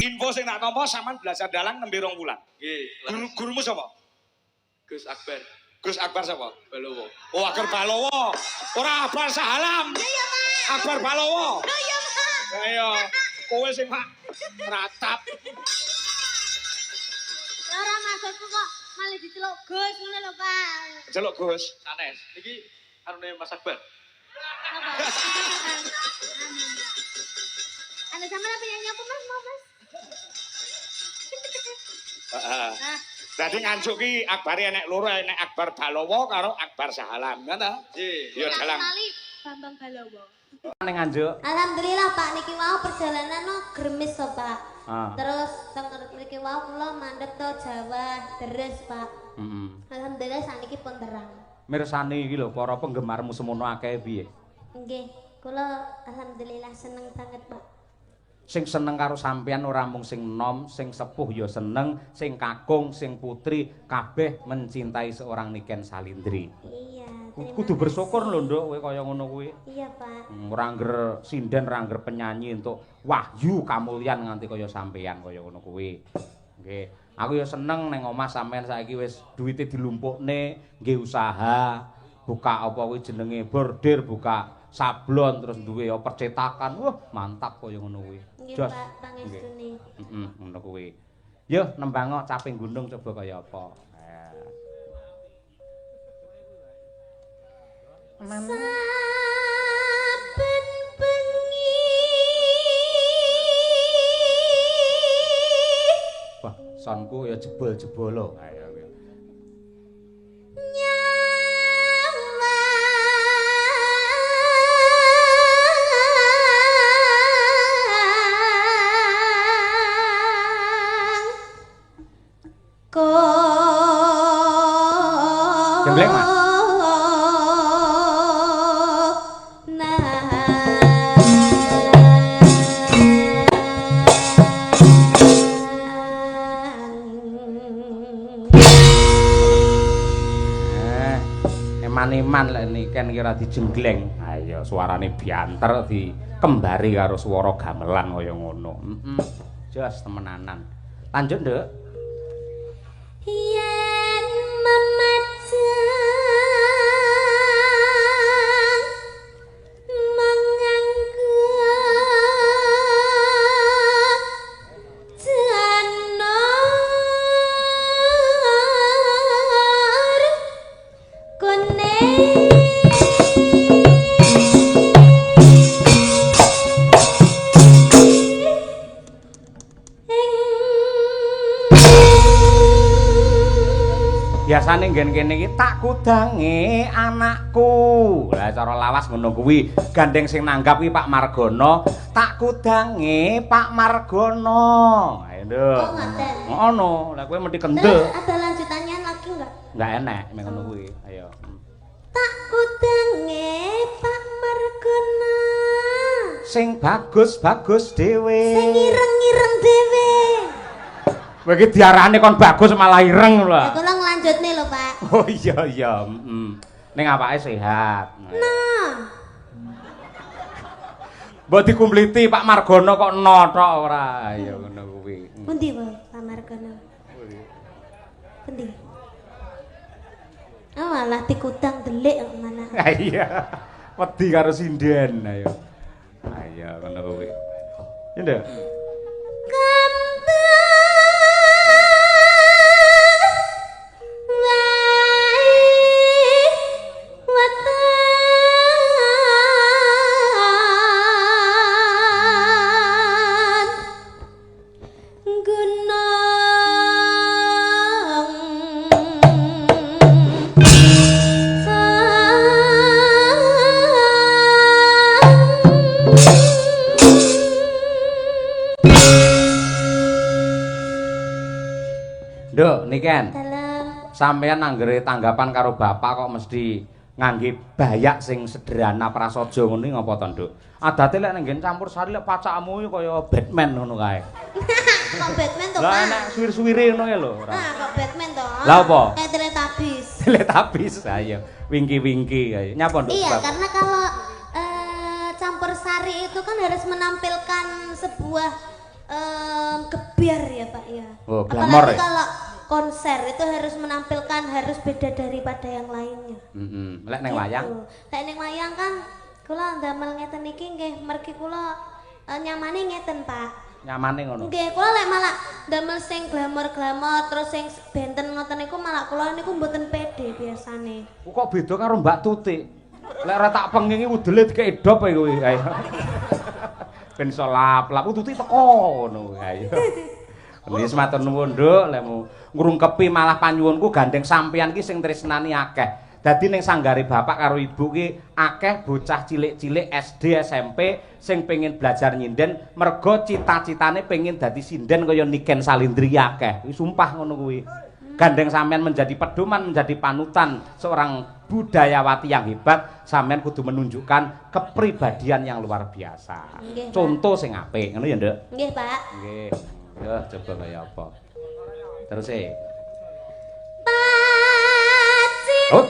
Info sing tak nampa sampean belajar dalang nembe 2 wulan. Nggih. Gurumu sapa? Gus Akbar. Gus Akbar sapa? Balowo. Oh, Akbar Balowo. Ora Akbar Sahalam. Iya, Pak. Akbar Balowo. Oh iya, Pak. Ayo, kowe sing Pak ratap. Ora maksudku kok malah diceluk Gus ngono lho, Pak. Celuk Gus. Sanes. Niki arune Mas Akbar. Apa? Anu sampean penyanyi apa Mas? Mau, Mas? Heeh. Nah, Dadi ngancuk ki Akbare enek loro, enek Akbar Balowo karo Akbar Sahalam, ngono ta? Nggih. Ya dalang. kali Bambang Balowo. Ning Nganjuk. Alhamdulillah Pak niki wau perjalanan no gremis to Pak. Ah. Terus teng mriki wau kula mandheg to Jawa deres Pak. Heeh. Alhamdulillah saniki pun terang. Mirsani iki lho para penggemarmu semono akeh piye? Nggih, kula alhamdulillah seneng banget Pak. Sing seneng karo sampeyan ora mung sing nom, sing sepuh ya seneng, sing kakung, sing putri kabeh mencintai seorang Niken Salindri. Iya, Kudu bersyukur lho Nduk kowe kaya ngono kuwi. Iya Pak. Ora ngger sinden, ora ngger penyanyi untuk wahyu kamulyan nganti kaya sampeyan kaya ngono kuwi. Nggih. Aku ya seneng ning omah sampeyan saiki wis duwite dilumpukne, nggih usaha, buka apa kuwi jenenge bordir, buka sablon terus duwe ya percetakan. Wah, mantap kaya ngono kuwi. Nggih Jos. Pak, pangestune. Heeh, ngono kuwi. Yo nembang caping gunung coba kaya apa. Saben bengi Wah, sonku ya jebol-jebolo. Ayo. Gembleng, Mas. Eman-eman lek niken kira dijenggleng. Ayo suarane bianter dikembari karo swara gamelan kaya ngono. Jos temenanan. Lanjut, Nduk. Yen memajang menganggo janur kuning Biasane nggen kene iki tak kudange anakku. Lah cara lawas ngono kuwi. Gandeng sing nanggap iki Pak Margono, tak kudange Pak Margono. Ayo, Nduk. Oh, ngaten. Ngono. Lah kowe mesti kendel. Ada lanjutannya lagi enggak? Enggak enak mek ngono kuwi. Ayo. Tak kudange Pak Margono Sing bagus-bagus dhewe. sing ireng-ireng dhewe. Kowe iki diarani kon bagus malah ireng lho. Ya kula nglanjutne lho, Pak. Oh iya iya, Ning awake sehat. Nah, Mbok dikumpliti Pak Margono kok no tok ora. Ya ngono kuwi. pundi wae Pak Margono? Pundi? Oh, malah dikutang delik kok mana. Ha iya. Wedi karo sinden ayo. Ayo ngono kuwi. Ya Nduk. Nduk, niken. Dalam Sampeyan anggere tanggapan karo bapak kok mesti ngangge bayak sing sederhana prasaja ngono iki ngapa to, Nduk? Adate lek nang nggen campur sari lek pacakmu iki kaya Batman ngono kae. kok Batman to, Lah Pak? enak suwir-suwire ngono kae lho ora. Nah, kok Batman to? Lah apa? Teletubbies. Teletubbies ayo. Wingki-wingki ayo. Nyapa, Nduk? Iya, Bab? karena kalau campur sari itu kan harus menampilkan sebuah Gebiar ya Pak ya. Oh, glamor Apalagi ya? kalau konser itu harus menampilkan harus beda daripada yang lainnya. Lek ning wayang. Gitu. Lek ning wayang kan kula ndamel ngeten iki nggih mergi kula nyamane ngeten Pak. Nyamane ngono. Nggih, kula lek malah ndamel sing glamor-glamor terus sing benten ngoten niku malah kula niku mboten pede biasane. Kok beda karo Mbak Tutik. Lek ora tak pengingi udele dikek edop ae kowe. Ayo. Ben iso lap-lap Tutik teko ngono ayo. Wis matur nuwun Nduk, lekmu ngrungkepi malah panyuwunku gandeng sampeyan ki sing tresnani akeh. Dadi ning sanggare bapak karo ibu ki akeh bocah cilik-cilik SD SMP sing pengin belajar nyinden merga cita-citane pengin dadi sinden kaya Niken Salindri akeh. Wis sumpah ngono kuwi. Gandeng sampean menjadi pedoman, menjadi panutan seorang budayawati yang hebat, sampean kudu menunjukkan kepribadian yang luar biasa. Nggih, Pak. Contoh sing apik, ngono ya, Nduk? Nggih, Pak. Nggih. Ya, coba kaya apa. Terus e. Oh.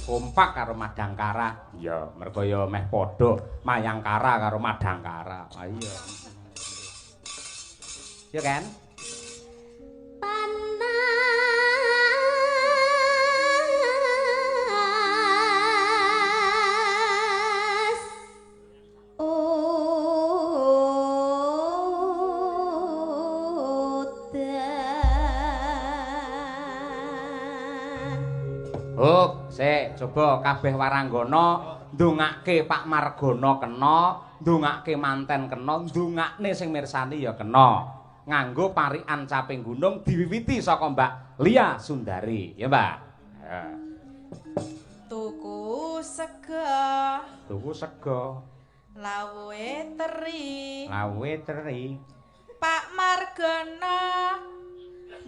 Kompak karo Madangkara. Ya, mergo ya meh padha Mayangkara karo Madangkara. Ah iya. Ya kan? Panas. Oh, sik, coba kabeh waranggana ndongake Pak Margana kena, ndongake manten kena, ndongakne sing mirsani ya kena. Nganggo parikan caping gunung diwiwiti saka Mbak Lia Sundari, ya, Mbak. Ya. Tuku sego, Tuku sego, lawuhe teri, lawe teri. Pak Margana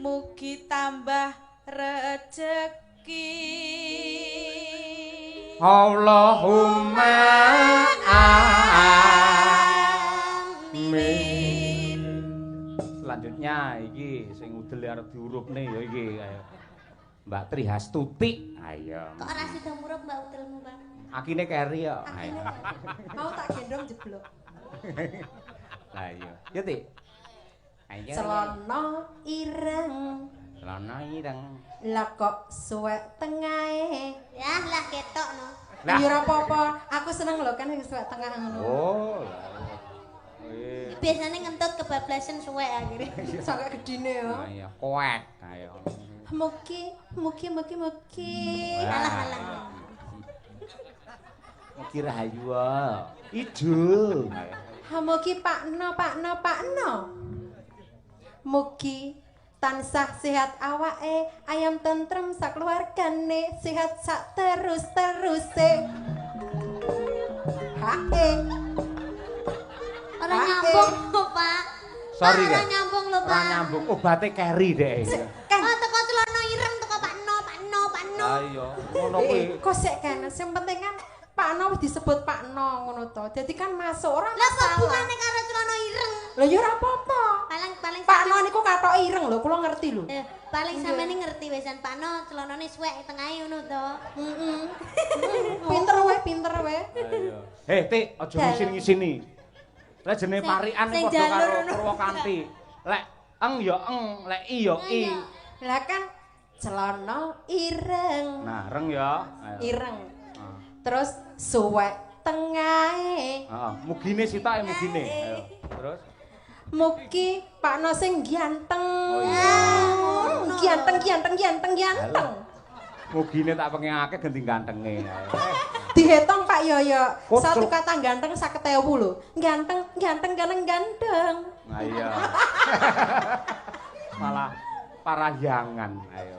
mugi tambah rejeki. Allahumma amin. Selanjutnya iki sing udel arep diurupne ya iki ayo. Mbak Trihastuti. Ayo. Kok ora sida murup Mbak utelmu, Pak? Akine keri ya. Ayo. Mau tak gendong jeblok. Lah iya. Ya, Tik. Ayo. Celana ireng, Celana ireng. lah kok suwek tengahe. Ya, lah ketok no. Lah. Ya ora apa-apa, aku seneng lho kan sing suwek tengah ngono. Oh. Biasanya ngentut kebablasan suwe akhirnya. Sampai gedine ya. Iya, koek. Ayo. Mugi. Alah alah. Mugi rahayu. Ijo. Mugi Pakno. Mugi tansah sehat awake, ayam tentrem sakeluargane, sehat sak terus-teruse. Hae. Ora nyambung lho, Pak. Sorry, Ora Kak. nyambung lho, Pak. Ora nyambung. Obate keri deh. Kan. Oh, teko celana ireng teko Pakno. Ayo, ngono kuwi. Kok sik kan, sing penting kan Pakno wis disebut Pakno ngono to. Dadi kan masuk ora Lah kok masalah. hubungane karo celana ireng? Lho ya ora apa-apa. Paling Pakno niku katok ireng lho, kula ngerti lho. paling sampeyan ngerti wisan Pakno celanane suwek tengahe ngono to. Heeh. Pinter wae. Ayo. Tik, aja ngisin-ngisini. Lek jenenge parikan sing padha karo jalur ngono. Purwakanthi. Lek eng ya eng, lek i ya i. Lah kan celana ireng. Nah, reng ya. Ayo. Ireng. Ah. Terus suwek tengahe. Heeh, mugine sitake mugine. Ayo. Terus Mugi Pakno sing ganteng. Oh iya. Ganteng. mugine tak pengen akeh ganti gantenge. Ayo. Dihitung Pak Yoyo. Kok Satu cel- kata ganteng 50.000 lho. Ganteng, ganteng, ganteng, ganteng. Nah iya. Malah parahyangan. Ayo.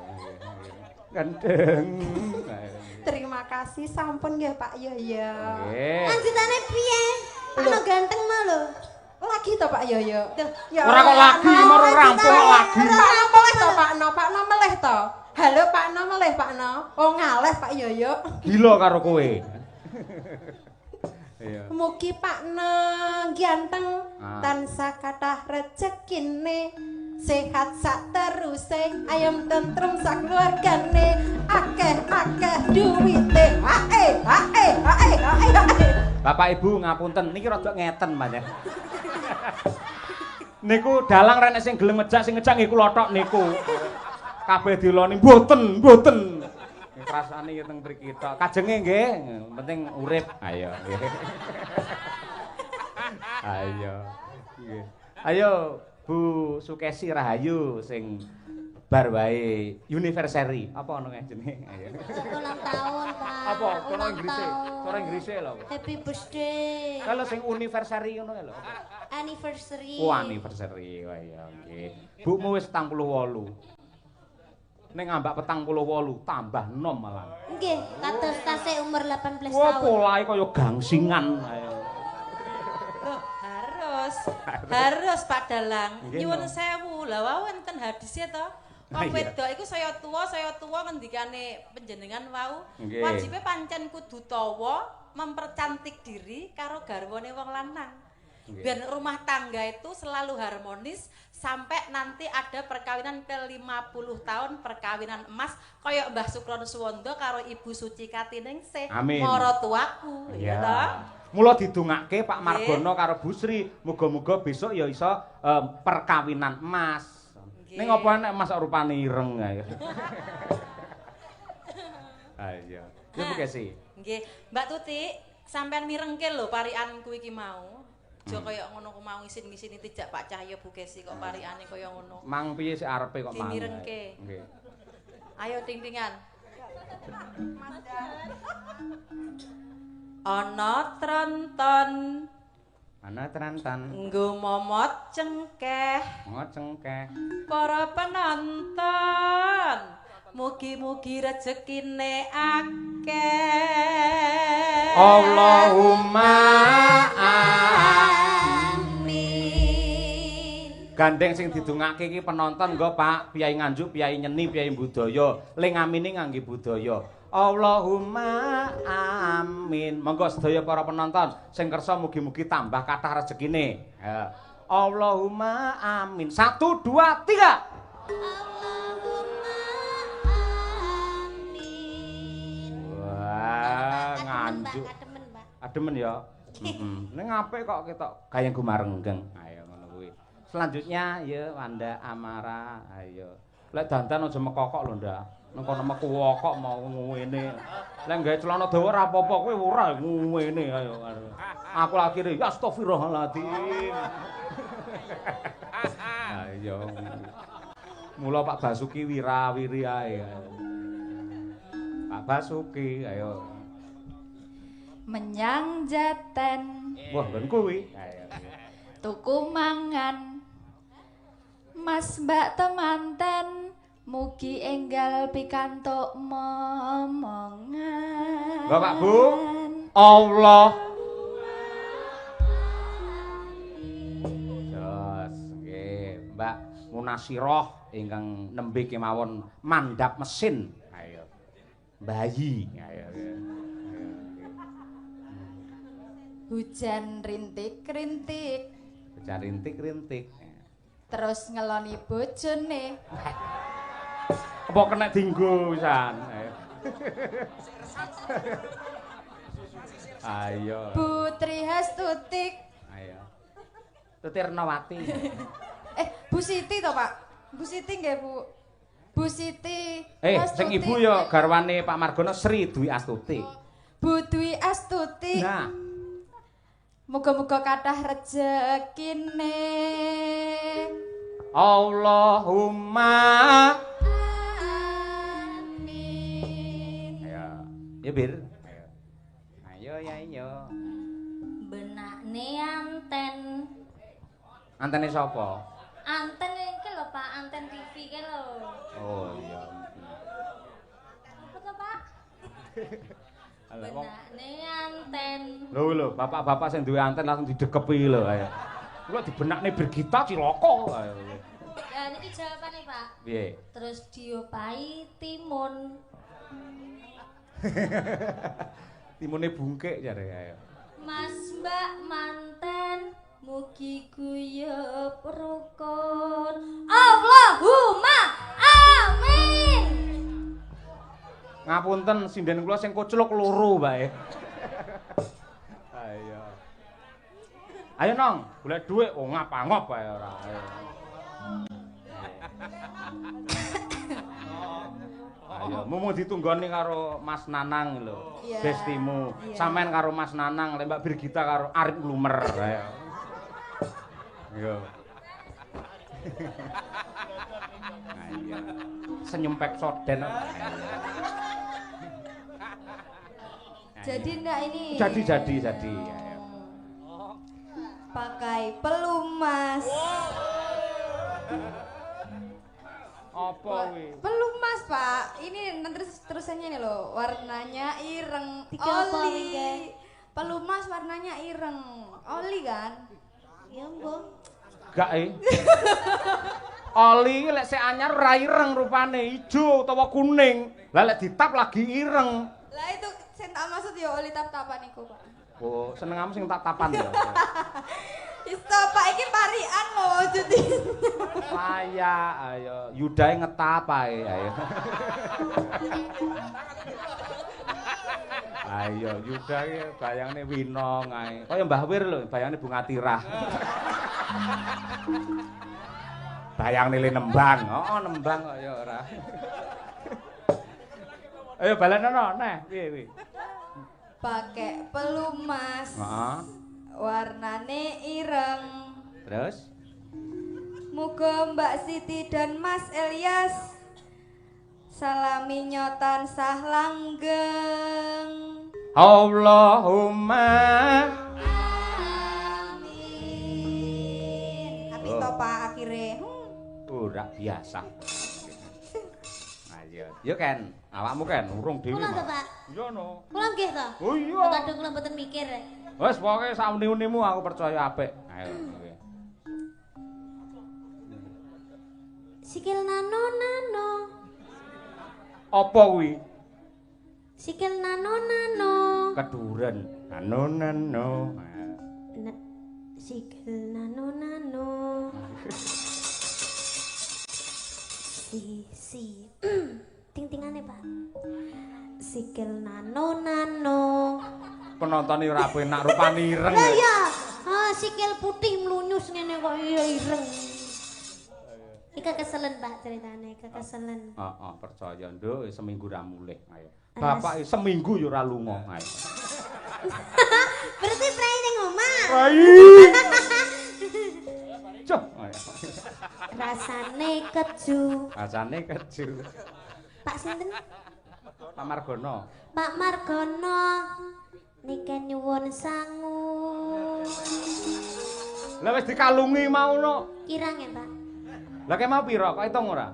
Gandeng. Ayo. Terima kasih sampun nggih Pak Yoyo. Nggih. Lanjutane piye? Ana ganteng mah lho. Lagi to Pak Yoyo. Ya Ora kok lagi, moro rampung kok lagi. Ora meleh to Pak No, Pak No meleh to. Halo Pak No meleh Pak No. Oh ngaleh Pak Yoyo. Gila karo kowe. Iya. Mugi Pak No ganteng Ah. tansah kathah rejekine. Sehat sak teruse, ayam tentrem sak keluargane, akeh-akeh duwite. Hae, hae, hae, hae, hae. Bapak Ibu ngapunten niki rada ngeten maneh. Niku dalang rene sing gelem ngejak sing ngejak nggih kula tok niku. Kabeh diloni mboten, mboten. Rasane ya teng mriki tok. Kajenge nggih, penting urip. Ayo nggih. Ayo. Nggih. Ayo Bu Sukesi Rahayu sing bar wae anniversary. Apa ngono jenenge? Ayo. Ulang tahun, Pak. Apa? Cara Ulang Inggrise. tahun. Cara Inggrise lho. Happy birthday. Kalau sing anniversary ngono lho. Anniversary. Oh, anniversary. Wah iya nggih. Bukmu wis 48. Ning ngambak 48 tambah nom malah. Nggih, kados tasih umur 18 Wah, tahun. polahe kaya gangsingan. Ayo. Loh, harus Pak Dalang. Nggih, Nyuwun no. sewu. Lah wau enten hadise to. Wong Iya. wedok iku saya tua ngendikane panjenengan wau. Nggih. Wajibe pancen kudu tawa mempercantik diri karo garwane wong lanang. Nggih. Biar rumah tangga itu selalu harmonis sampai nanti ada perkawinan ke 50 tahun perkawinan emas kayak Mbah Sukron Suwondo karo Ibu Suci Katiningsih. Amin. Mara tuaku, ya toh? Mula didongake Pak Nggih. Margono karo Bu Sri, muga-muga besok ya iso perkawinan emas. Nggih. Ning apa nek emas kok rupane ireng ayo. Ayo. Ya Bu Kesi. Nggih, Mbak Tuti, sampean mirengke lho parikanku iki mau. Aja kaya ngono ku mau isin-ngisini tijak Pak Cahyo Bu Kesi kok parikane kaya ngono. Mang piye sik arepe kok mang. Dimirengke. Nggih. Ayo ting-tingan. Ana tronton Ana trantan, nggo momot cengkeh ngocengkeh. para penonton. Mugi-mugi rezekine akeh. Allahumma amin. Gandeng sing didongake iki penonton nggo Pak Piyai Nganjuk, Piyai Nyeni, Piyai Budaya. Ling amine ngangge budaya. Allahumma amin. Monggo sedaya para penonton sing kersa mugi-mugi tambah kathah rezekine. Ya. Allahumma amin. 1 2 3. Allahumma amin. Wah, Kademen, Mbak, Nganjuk. kademen, Mbak. Ademen ya. Ning apik kok ketok gayeng gumarenggeng. Ayo ngono kuwi. Selanjutnya ya Wanda Amara. Ayo. Lek dandan aja mekokok lho, Ndak. Nang kono meku kok mau ngene. Lek gawe celana dawa ora apa-apa kowe ora ngene ayo. Aku akhire ya astagfirullahaladzim. Ayo. Mula Pak Basuki wirawiri ae. Pak Basuki ayo. Menyang Jaten Wah, ben kuwi. Ayo. tuku mangan Mas Mbak temanten mugi enggal pikantuk momongan. Bapak Bu, Allah. Jos, nggih, Mbak Munasiroh ingkang nembe kemawon mandhap mesin. Ayo. Bayi. Ayo. Hujan rintik-rintik Bocah rintik-rintik. terus ngeloni bojone. Apa kena dinggo pisan? Ayo. Ayo. Putri Hastutik. Ayo. Tutirnawati. Bu Siti to, Pak? Bu Siti nggih, Bu. Bu Siti. Sing ibu ya garwane Pak Margono Sri Dwi Astuti. Bu Dwi Astuti. Nah, Muga-muga kathah rejekine. Allahumma Amin. ayo. Ya Bir. Ayo. Antene sapa? Anten iki lho Pak, anten TV iki lho. Oh iya. Apa to Pak? Ala wong. Benakne anten. Lho, bapak-bapak sing duwe anten langsung didekepi lho ayo. Kula dibenakne Birgita cilaka ayo. Ya niki jawabane Pak. Piye? Terus diopahi timun. Timune bungkik jare ayo. Mas Mbak manten mugi guyub rukun. Allahumma amin. Ngapunten sinden kula sing kucluk loro bae. Ayo. Ayo nong, golek dhuwit oh ngap-ngap bae ora. Ayo. Ayo, mumu ditunggoni karo Mas Nanang lho. Iya. Bestimu. Iya. Sampean karo Mas Nanang, lek Mbak Birgita karo Arif Lumer. Ayo. Yo. Ayo. Senyum peksoden. Jadi ndak ini. Jadi. Ayo. Pakai pelumas. Apa kuwi? Pelumas, Pak. Ini nanti terusannya nih loh. Warnanya ireng. Oli. Pelumas warnanya ireng. Oli kan? Ya mbok. Gak Oli lek sik anyar ora ireng rupane, ijo utawa kuning. Lah lek ditap lagi ireng. Lah itu sing tak maksud ya oli tap-tapan iku, Pak. Oh, senengamu sing tak tapan ya. Isto, Pak, iki parian loh jadi. Saya ayo yudahe ngetap ae ayo. Ayo yudahe bayangne winong ae. Kaya Mbah Wir lho, bayangne bunga tirah. Bayangne le nembang. Oh, nembang kok ya ora. Ayo balenono neh, piye. Pakai pelumas. Heeh. Warnane ireng. Terus Muga Mbak Siti dan Mas Elias salami nyotan sah langgeng. Allahumma Amin. Tapi to Pak akhire. ora biasa. Ayo, yo Ken, awakmu Ken urung dhewe. Kula to Pak. Iya no. Kula nggih to. Oh iya. Kadung kula mboten mikir. Wes pokoke sak uni-unimu aku percaya apik. Ayo. Oke. Sikil nano. Apa kuwi? Sikil nano. Keduren. Nano. Sikil nano. Si. Ting-tingane, Pak. Sikil nano. Penonton ora penak rupane ireng. Lah ya. Sikil putih mlunyus ngene kok iya ireng. Ika keselen, Pak, ceritane, keselen. Heeh, percaya nduk seminggu ra mulih. Ayo. Bapak seminggu yo ora lunga. Ayo. Berarti prai ning omah. Rai. Coh, ayo. Rasane keju. Rasane keju. Pak sinten? Pak Margono. Pak Margono. Niki nyuwun sangu. Lah wis dikalungi mau no. Kirang ya, Pak? Lah kek mau pira? Kok hitung ora?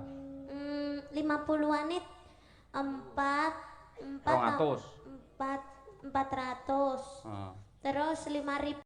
50-an it 400. Heeh. Terus 5.000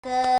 ke